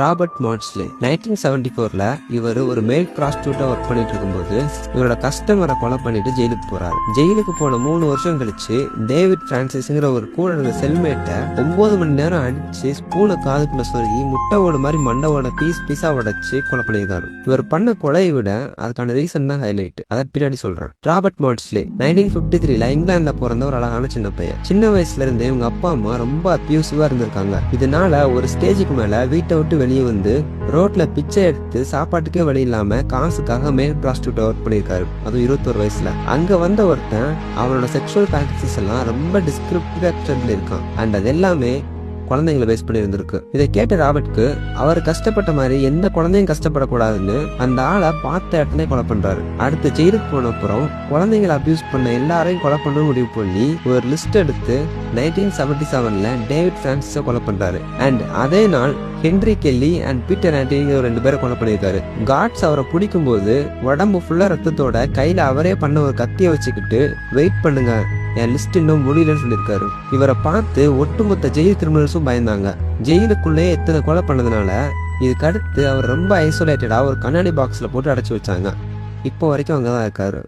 Robert மாட்ஸ்லே 1974ல இவர் ஒரு மேல் ப்ராஸ்டியூட்டா ஒர்க் பண்ணிட்டு இருக்கும்போது இவரோட கஸ்டமரை கொலை பண்ணிட்டு ஜெயிலுக்கு போறாரு. ஜெயிலுக்கு போன 3 வருஷம் கழிச்சு டேவிட் பிரான்சிஸ்ங்கிற ஒரு கூட இருந்த செல்மேட்டை 9 மணி நேரம் அடிச்சு ஸ்பூனை காதுக்குள்ள சொருகி முட்டையோட மாதிரி மண்டவோட பீஸா உடைச்சு கொலை பண்ணியிருக்காரு. இவர் பண்ண கொலையை விட அதுக்கான ரீசன் தான் ஹைலைட். அதை பின்னாடி சொல்றேன். ராபர்ட் மாட்ஸ்லே 1953ல இங்கிலாந்துல பிறந்த ஒரு அழகான சின்ன பையன். சின்ன வயசுல இருந்தே இவங்க அப்பா அம்மா ரொம்ப அபியூசிவா இருந்திருக்காங்க. இதனால ஒரு ஸ்டேஜுக்கு மேல வீட்டை விட்டு வெளியே வந்து ரோட்ல பிச்சை எடுத்து சாப்பாட்டுக்கே வழி இல்லாம காசுக்காக மேல் ப்ராஸ்டியூட் ஒர்க் பண்ணியிருக்காரு. அதுவும் 21 வயசுல. அங்க வந்த ஒருத்தன் அவனோட செக்ஷுவல் ஃபேண்டசிஸ் எல்லாம் ரொம்ப டிஸ்கிரிப்டிவ்ல இருக்கான். அண்ட் அது எல்லாமே குழந்தைங்களை பேஸ் பண்ணி இருந்திருக்கு. இதை கேட்ட ராபர்ட்க்கு அவர் கஷ்டப்பட்ட மாதிரி எந்த குழந்தையும் கஷ்டப்படக்கூடாதுன்னு அந்த ஆளை பார்த்த இடத்துல கொலை பண்றாரு. அடுத்த ஜெயிலுக்கு போன அப்புறம் குழந்தைங்களை அபியூஸ் பண்ண எல்லாரையும் கொலை பண்ண முடிவு பண்ணி ஒரு லிஸ்ட் எடுத்து 1977ல டேவிட் பிரான்சிஸை கொலை பண்றாரு. அண்ட் அதே நாள் Henry Kelly and Peter Antony 2 பேரை கொலை பண்ணியிருக்காரு. காட்ஸ் அவரை பிடிக்கும் போது உடம்பு ஃபுல்லா ரத்தத்தோட கையில அவரே பண்ண ஒரு கத்தியை வச்சுக்கிட்டு வெயிட் பண்ணுங்க, என் லிஸ்ட் இன்னும் முடியலன்னு சொல்லியிருக்காரு. இவரை பார்த்து ஒட்டுமொத்த ஜெயில் கிரிமினல்ஸும் பயந்தாங்க. ஜெயிலுக்குள்ளே எத்தனை கொலை பண்ணதுனால இதுக்கு அடுத்து அவர் ரொம்ப ஐசோலேட்டடா ஒரு கண்ணாடி பாக்ஸ்ல போட்டு அடைச்சு வச்சாங்க. இப்போ வரைக்கும் அங்கதான் இருக்காரு.